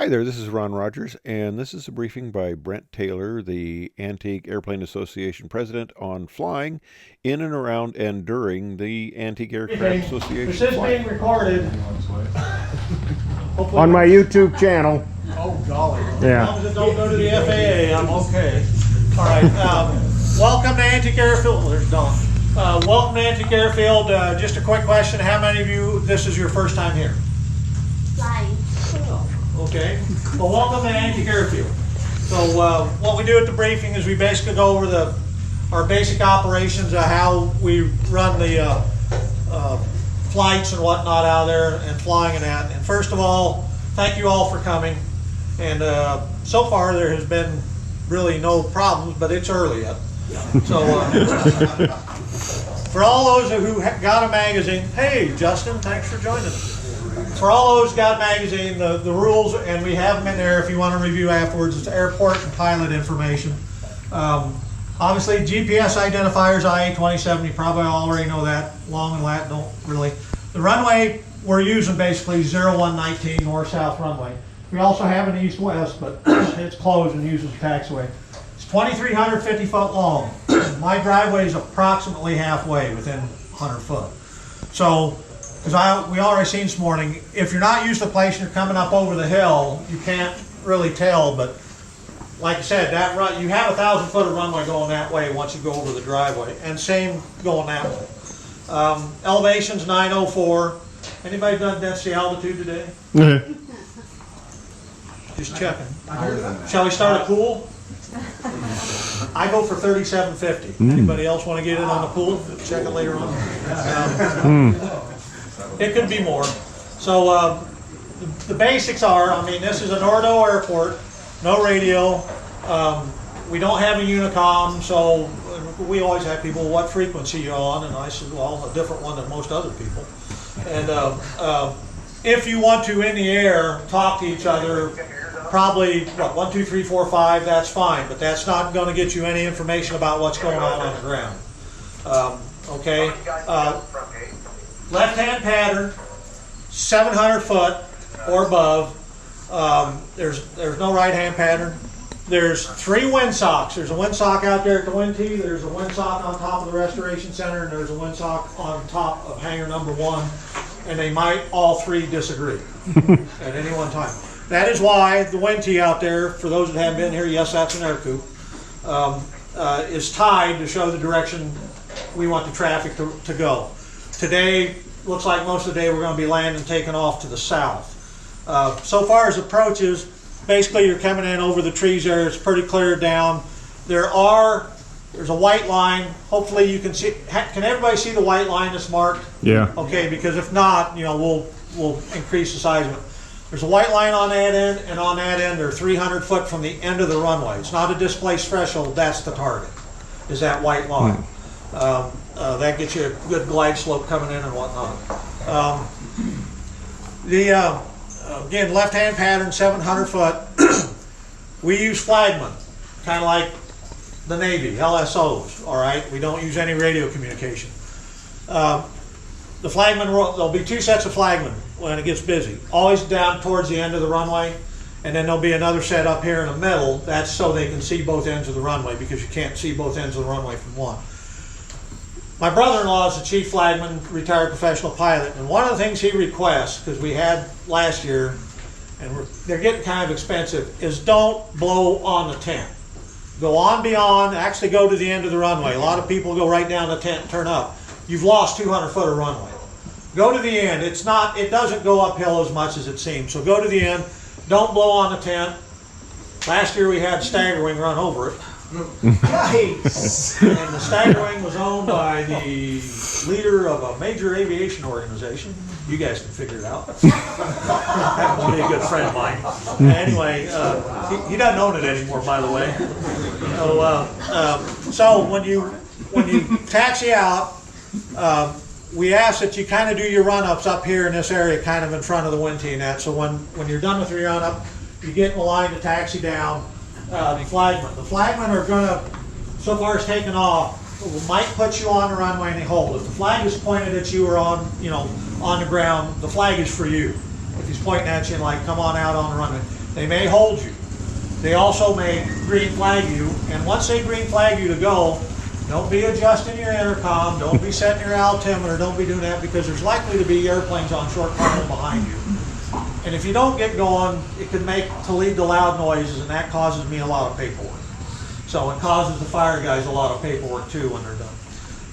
Hi there, this is Ron Rogers, and this is a briefing by Brent Taylor, the Antique Airplane Association president, on flying in and around and during the Antique Aircraft Association This is flight. being recorded. On my YouTube channel. Oh, golly. Yeah. As long as it don't go to the FAA, I'm okay. All right. Welcome to Antique Airfield. There's Don. Welcome to Antique Airfield. Just a quick question. How many of you, this is your first time here? Flying. Okay. Well, welcome to Antique Airfield. So what we do at the briefing is we basically go over our basic operations of how we run the flights and whatnot out there and flying and that. And first of all, thank you all for coming. And so far there has been really no problems, but it's early yet. So for all those who got a magazine, hey Justin, thanks for joining us. For all those who got a magazine, the rules, and we have them in there if you want to review afterwards. It's airport and pilot information. Obviously, GPS identifiers, IA-27, you probably already know that. Long and lat, don't really. The runway we're using basically 0119 north-south runway. We also have an east-west, but it's closed and uses taxiway. It's 2,350 foot long. My driveway is approximately halfway, within 100 foot. So, because we already seen this morning, if you're not used to the place and you're coming up over the hill, you can't really tell, but like I said, that run, you have 1,000 foot of runway going that way once you go over the driveway, and same going that way. Elevation's 904. Anybody done density altitude today? Just checking. Shall we start a pool? I go for 3750. Anybody else want to get in on the pool? Check it later on. It could be more. So the basics are, I mean, this is an Ordo airport, no radio. We don't have a unicom, so we always have people, what frequency you on? And I said, well, a different one than most other people. And if you want to, in the air, talk to each other, probably, what, 1, 2, 3, 4, 5, that's fine, but that's not going to get you any information about what's going on the ground. Okay. Left-hand pattern, 700 foot or above. There's no right-hand pattern. There's 3 windsocks. There's a windsock out there at the wind tee. There's a windsock on top of the restoration center, and there's a windsock on top of hangar number 1. And they might all 3 disagree at any one time. That is why the wind tee out there, for those that haven't been here, yes, that's an air coupe, is tied to show the direction we want the traffic to go. Today, looks like most of the day we're going to be landing, taking off to the south. So far as approaches, basically you're coming in over the trees there. It's pretty clear down. There's a white line. Hopefully you can see. Can everybody see the white line that's marked? Yeah. Okay, because if not, you know, we'll increase the size of it. There's a white line on that end, and on that end they're 300 foot from the end of the runway. It's not a displaced threshold. That's the target. Is that white line? That gets you a good glide slope coming in and whatnot. Again, left-hand pattern, 700 foot. We use flagmen, kind of like the Navy, LSOs, all right? We don't use any radio communication. The flagmen, there'll be 2 sets of flagmen when it gets busy. Always down towards the end of the runway, and then there'll be another set up here in the middle. That's so they can see both ends of the runway, because you can't see both ends of the runway from one. My brother-in-law is the chief flagman, retired professional pilot, and one of the things he requests, because we had last year, and they're getting kind of expensive, is don't blow on the tent. Go on beyond, actually go to the end of the runway. A lot of people go right down the tent and turn up. You've lost 200 foot of runway. Go to the end. It doesn't go uphill as much as it seems. So go to the end. Don't blow on the tent. Last year we had Staggerwing run over it. Nice. And the Staggerwing was owned by the leader of a major aviation organization. You guys can figure it out. Happens to be a good friend of mine. Anyway, he doesn't own it anymore, by the way. So when you taxi out, we ask that you kind of do your run-ups up here in this area, kind of in front of the wind tee and that. So when you're done with your run-up, you get in the line to taxi down. The flagmen. The flagmen are going to, so far as taking off, might put you on the runway and they hold. If the flag is pointed at you or on the ground, the flag is for you. If he's pointing at you and like, come on out on the runway. They may hold you. They also may green flag you, and once they green flag you to go, don't be adjusting your intercom, don't be setting your altimeter, don't be doing that, because there's likely to be airplanes on short tunnel behind you. And if you don't get going, it could lead to loud noises, and that causes me a lot of paperwork. So it causes the fire guys a lot of paperwork too when they're done.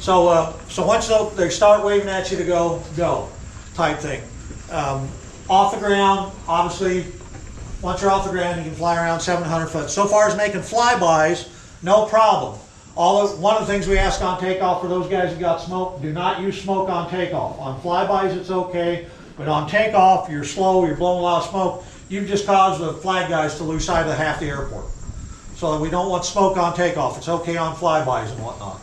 So once they start waving at you to go type thing. Off the ground, obviously, once you're off the ground, you can fly around 700 foot. So far as making flybys, no problem. One of the things we ask on takeoff for those guys who got smoke, do not use smoke on takeoff. On flybys, it's okay, but on takeoff, you're slow, you're blowing a lot of smoke, you've just caused the flag guys to lose sight of half the airport. So we don't want smoke on takeoff. It's okay on flybys and whatnot.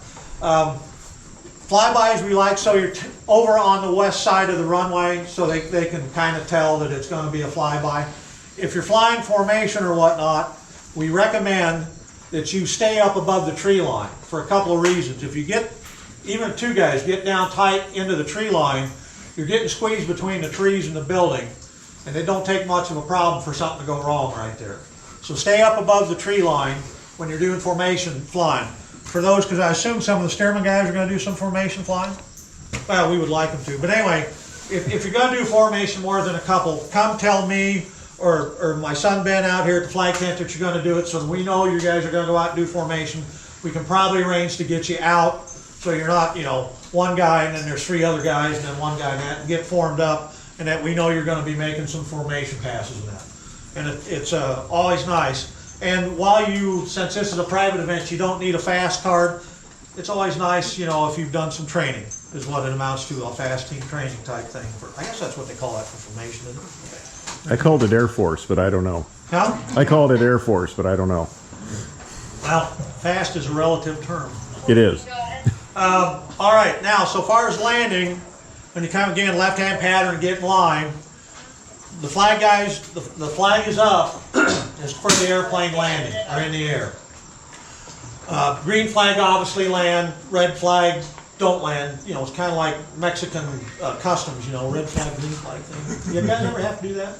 Flybys we like so you're over on the west side of the runway, so they can kind of tell that it's going to be a flyby. If you're flying formation or whatnot, we recommend that you stay up above the tree line for a couple of reasons. If you get, even two guys get down tight into the tree line, you're getting squeezed between the trees and the building, and it don't take much of a problem for something to go wrong right there. So stay up above the tree line when you're doing formation flying. For those, because I assume some of the Stearman guys are going to do some formation flying. Well, we would like them to. But anyway, if you're going to do formation more than a couple, come tell me or my son Ben out here at the flight tent that you're going to do it, so that we know you guys are going to go out and do formation. We can probably arrange to get you out so you're not, one guy and then there's three other guys and then one guy and get formed up, and that we know you're going to be making some formation passes and that. And it's always nice. And since this is a private event, you don't need a fast card. It's always nice, if you've done some training, is what it amounts to, a fast team training type thing. I guess that's what they call that for formation, isn't it? I called it Air Force, but I don't know. Huh? I called it Air Force, but I don't know. Well, fast is a relative term. It is. All right, now, so far as landing, when you come again, left-hand pattern, get in line, the flag guys, the flag is up is for the airplane landing, or in the air. Green flag obviously land, red flag don't land. It's kind of like Mexican customs, red flag, green flag thing. You guys ever have to do that?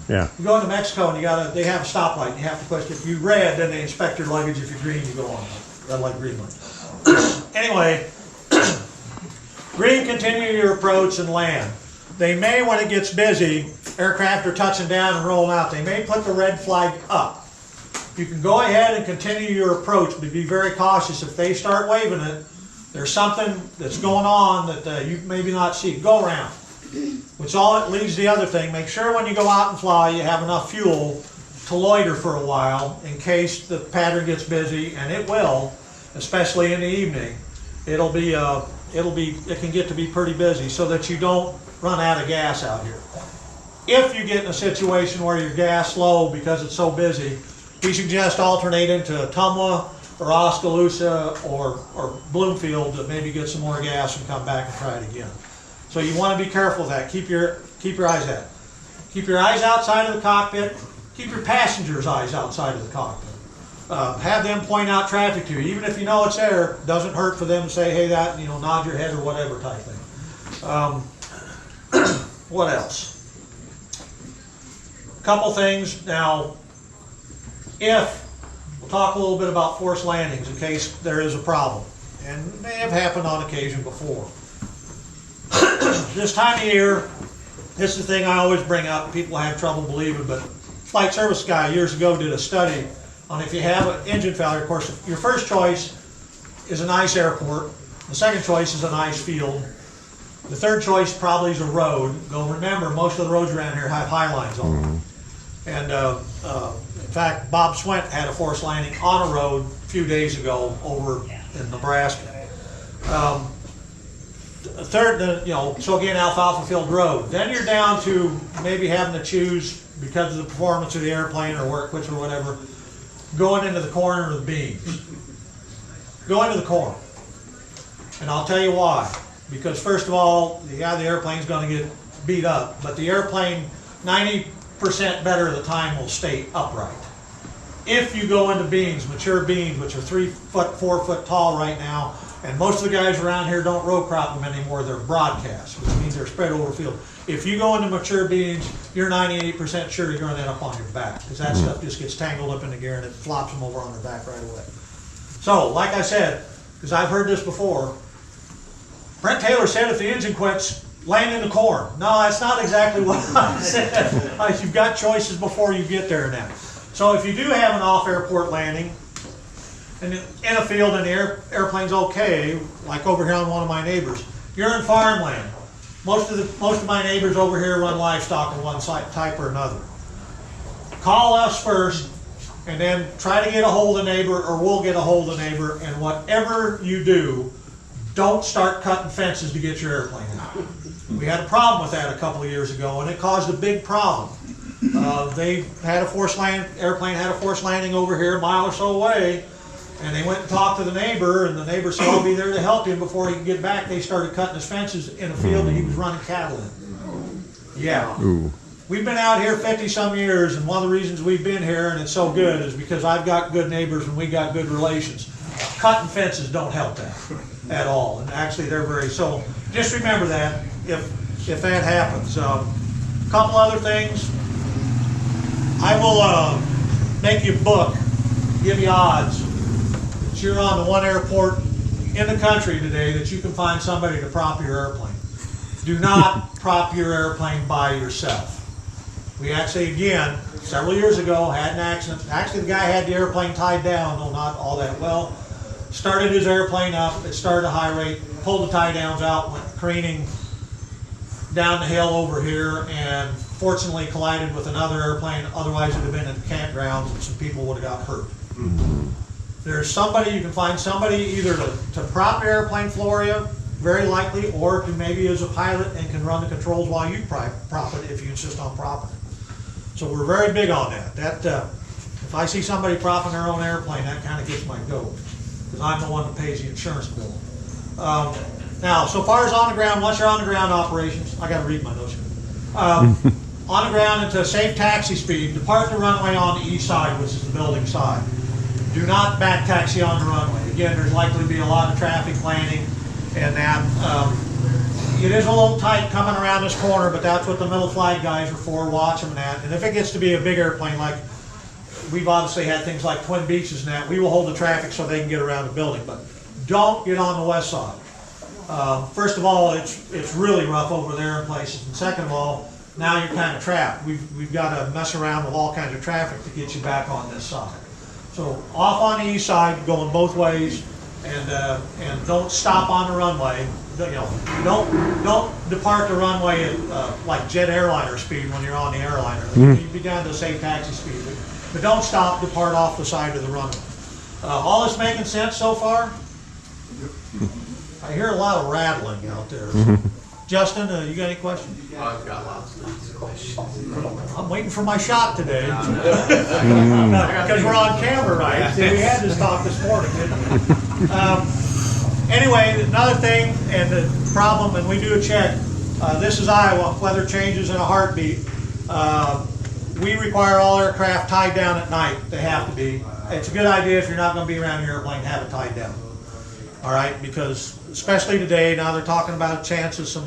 Yeah. You go into Mexico and they have a stoplight. You have to question, if you red, then they inspect your luggage. If you're green, you go on. Red light, green light. Anyway, green, continue your approach and land. They may, when it gets busy, aircraft are touching down and rolling out, they may put the red flag up. You can go ahead and continue your approach, but be very cautious. If they start waving it, there's something that's going on that you maybe not see. Go around. Which all it leads to the other thing. Make sure when you go out and fly, you have enough fuel to loiter for a while in case the pattern gets busy, and it will, especially in the evening. It can get to be pretty busy, so that you don't run out of gas out here. If you get in a situation where your gas low because it's so busy, we suggest alternate into Ottumwa or Oskaloosa or Bloomfield to maybe get some more gas and come back and try it again. So you want to be careful of that. Keep your eyes out. Keep your eyes outside of the cockpit. Keep your passengers' eyes outside of the cockpit. Have them point out traffic to you, even if you know it's there. Doesn't hurt for them to say, "Hey, that," nod your head or whatever type thing. What else? A couple things now. We'll talk a little bit about forced landings in case there is a problem, and it may have happened on occasion before. This time of year, this is the thing I always bring up. People have trouble believing, but flight service guy years ago did a study on if you have an engine failure. Of course, your first choice is a nice airport. The second choice is a nice field. The third choice probably is a road. Though remember, most of the roads around here have high lines on them. And in fact, Bob Swent had a forced landing on a road a few days ago over in Nebraska. Third, so again, Alfalfa Field Road. Then you're down to maybe having to choose, because of the performance of the airplane or where it quits or whatever, going into the corner of the beams. Go into the corner. And I'll tell you why. Because first of all, the airplane's going to get beat up, but the airplane, 90% better of the time, will stay upright. If you go into beams, mature beams, which are 3 foot, 4 foot tall right now, and most of the guys around here don't row crop them anymore, they're broadcast, which means they're spread over field. if you go into mature beans, you're 98% sure you're going to end up on your back, because that stuff just gets tangled up in the gear and it flops them over on their back right away. So, like I said, because I've heard this before, Brent Taylor said if the engine quits, land in the corn. No, that's not exactly what I said. You've got choices before you get there now. So if you do have an off-airport landing, and in a field and the airplane's okay, like over here on one of my neighbors, you're in farmland. Most of my neighbors over here run livestock of one type or another. Call us first, and then try to get a hold of the neighbor, or we'll get a hold of the neighbor, and whatever you do, don't start cutting fences to get your airplane out. We had a problem with that a couple of years ago, and it caused a big problem. They had airplane had a forced landing over here a mile or so away, and they went and talked to the neighbor, and the neighbor said, I'll be there to help him before he can get back. They started cutting his fences in a field that he was running cattle in. Yeah. Ooh. We've been out here 50-some years, and one of the reasons we've been here, and it's so good, is because I've got good neighbors and we got good relations. Cutting fences don't help that at all, and actually they're very, so just remember that if that happens. A couple other things. I will make you book, give you odds that you're on the one airport in the country today that you can find somebody to prop your airplane. Do not prop your airplane by yourself. We actually, again, several years ago, had an accident. Actually, the guy had the airplane tied down, though not all that well. Started his airplane up, it started a high rate, pulled the tie downs out, went careening down the hill over here, and fortunately collided with another airplane. Otherwise, it would have been at the campgrounds and some people would have got hurt. There's somebody, you can find somebody either to prop your airplane for you, very likely, or to maybe as a pilot and can run the controls while you prop it if you insist on propping it. So we're very big on that. If I see somebody propping their own airplane, that kind of gets my goat, because I'm the one that pays the insurance bill. Now, so far as on the ground, once you're on the ground operations, I got to read my notes here. On the ground into safe taxi speed, depart the runway on the east side, which is the building side. Do not back taxi on the runway. Again, there's likely to be a lot of traffic landing, and that it is a little tight coming around this corner, but that's what the middle flag guys are for, watch them and that. And if it gets to be a big airplane, like we've obviously had things like Twin Beaches and that, we will hold the traffic so they can get around the building, but don't get on the west side. First of all, it's really rough over there in places, and second of all, now you're kind of trapped. We've got to mess around with all kinds of traffic to get you back on this side. So off on the east side, going both ways, and don't stop on the runway. Don't depart the runway at like jet airliner speed when you're on the airliner. You be down to safe taxi speed, but don't stop. Depart off the side of the runway. All this making sense so far? I hear a lot of rattling out there. Justin, you got any questions? I've got lots of questions. I'm waiting for my shot today. Because we're on camera, right? See, we had this talk this morning, didn't we? Anyway, another thing, and the problem, and we do a check, this is Iowa, weather changes in a heartbeat. We require all aircraft tied down at night. They have to be. It's a good idea if you're not going to be around your airplane, have it tied down. All right, because especially today, now they're talking about a chance of some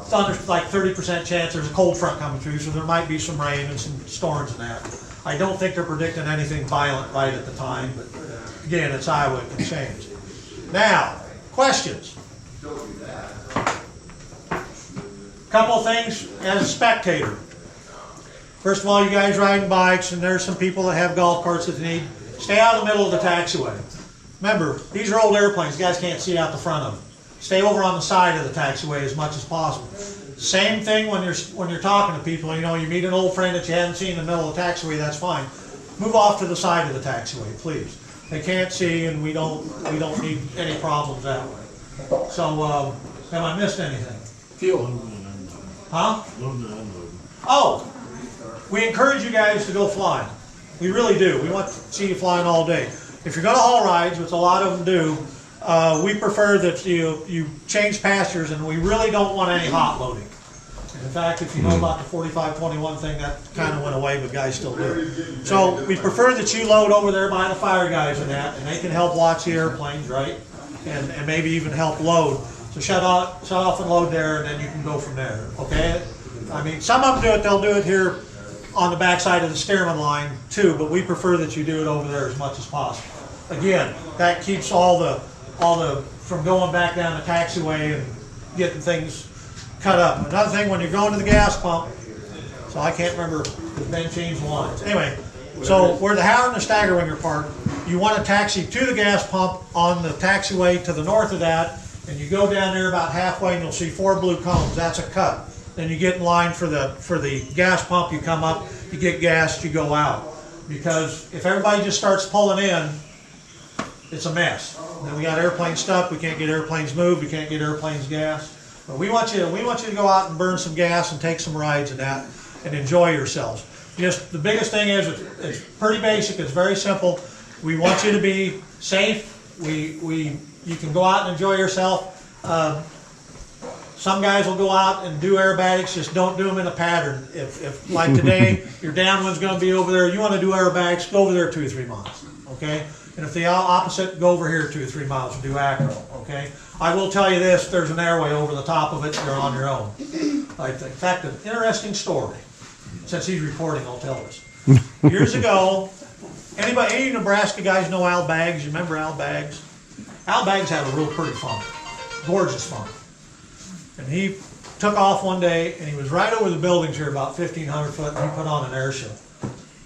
thunder, like 30% chance there's a cold front coming through, so there might be some rain and some storms and that. I don't think they're predicting anything violent right at the time, but again, it's Iowa, it can change. Now, questions? Couple of things as a spectator. First of all, you guys riding bikes, and there's some people that have golf carts that need, stay out of the middle of the taxiway. Remember, these are old airplanes. You guys can't see out the front of them. Stay over on the side of the taxiway as much as possible. Same thing when you're talking to people. You know, you meet an old friend that you haven't seen in the middle of the taxiway. That's fine. Move off to the side of the taxiway, please. They can't see, and we don't need any problems that way. So, have I missed anything? Fuel loading and unloading. Huh? Loading and unloading. Oh, we encourage you guys to go flying. We really do. We want to see you flying all day. If you're going to haul rides, which a lot of them do, we prefer that you change pastures, and we really don't want any hot loading. And in fact, if you know about the 4521 thing, that kind of went away, but guys still do it. So we prefer that you load over there by the fire guys and that, and they can help watch the airplanes, right? And maybe even help load. So shut off and load there, and then you can go from there, okay? I mean, some of them do it, they'll do it here on the backside of the Stearman line too, but we prefer that you do it over there as much as possible. Again, that keeps all the from going back down the taxiway and getting things cut up. Another thing, when you're going to the gas pump, so I can't remember because Ben changed the lines. Anyway, so where the Howard and the Stagger Winger park, you want to taxi to the gas pump on the taxiway to the north of that, and you go down there about halfway and you'll see 4 blue cones. That's a cut. Then you get in line for the gas pump, you come up, you get gas, you go out. Because if everybody just starts pulling in, it's a mess. Then we got airplanes stuck, we can't get airplanes moved, we can't get airplanes gas. But we want you to go out and burn some gas and take some rides and that and enjoy yourselves. Just the biggest thing is it's pretty basic, it's very simple. We want you to be safe. You can go out and enjoy yourself. Some guys will go out and do aerobatics, just don't do them in a pattern. If like today, your downwind's going to be over there, you want to do aerobatics, go over there 2 or 3 miles, okay? And if the opposite, go over here 2 or 3 miles and do acro, okay? I will tell you this, there's an airway over the top of it, you're on your own. In fact, an interesting story, since he's reporting, I'll tell this. Years ago, any Nebraska guys know Al Baggs? You remember Al Baggs? Al Baggs had a real pretty funk, gorgeous funk. And he took off one day, and he was right over the buildings here, about 1,500 foot, and he put on an air show.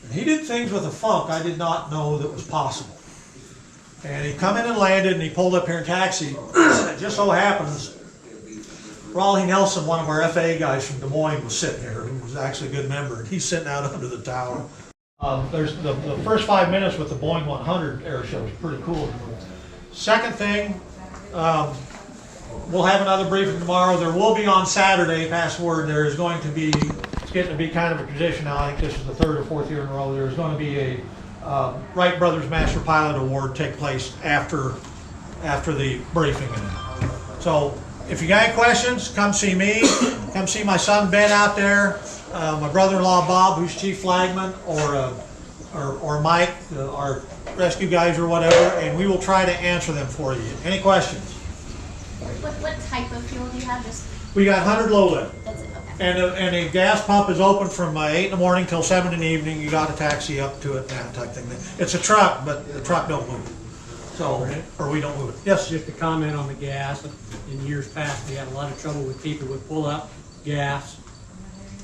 And he did things with a funk I did not know that was possible. And he come in and landed, and he pulled up here in taxi. It just so happens, Raleigh Nelson, one of our FAA guys from Des Moines, was sitting here, who was actually a good member, and he's sitting out under the tower. There's the first 5 minutes with the Boeing 100 air show is pretty cool. Second thing, we'll have another briefing tomorrow. There will be on Saturday, pass word, there is going to be, it's getting to be kind of a tradition now, I think this is the 3rd or 4th year in a row, there's going to be a Wright Brothers Master Pilot Award take place after the briefing. So if you got any questions, come see me, come see my son Ben out there, my brother-in-law Bob, who's chief flagman, or Mike, our rescue guys or whatever, and we will try to answer them for you. Any questions? What type of fuel do you have? Just We got 100 low lift. that's it. Okay. And the gas pump is open from 8 in the morning till 7 in the evening. You got to taxi up to it, that type thing. It's a truck, but the truck don't move. So, or we don't move it. Yes? Just to comment on the gas, in years past, we had a lot of trouble with people would pull up gas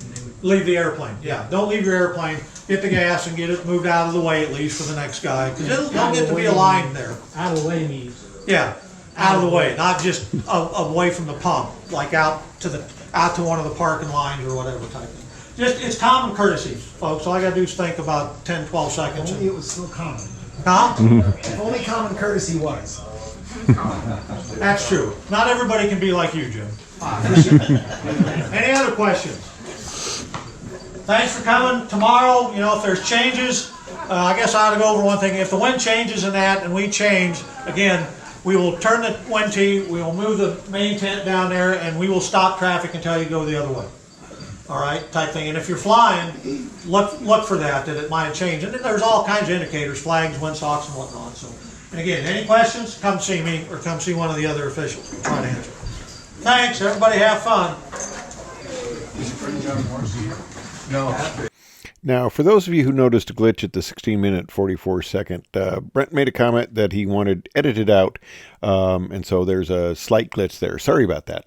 and they would Leave the airplane. Yeah, don't leave your airplane. Get the gas and get it moved out of the way at least for the next guy. Because it'll get to be a line there. out of the way means. Yeah, out of the way, not just away from the pump, like out to one of the parking lines or whatever type thing. Just, it's common courtesy, folks. All I gotta do is think about 10, 12 seconds. Only it was so common. Huh? If only common courtesy was. That's true. Not everybody can be like you, Jim. Any other questions? Thanks for coming. Tomorrow, if there's changes, I guess I ought to go over one thing. If the wind changes in that and we change, again, we will turn the wind tee, we will move the main tent down there, and we will stop traffic until you go the other way. All right, type thing. And if you're flying, look for that it might have changed. And then there's all kinds of indicators, flags, windsocks, and whatnot. So, and again, any questions, come see me or come see one of the other officials. We'll try to answer. Thanks, everybody have fun. Now, for those of you who noticed a glitch at the 16-minute, 44-second, Brent made a comment that he wanted edited out, and so there's a slight glitch there. Sorry about that.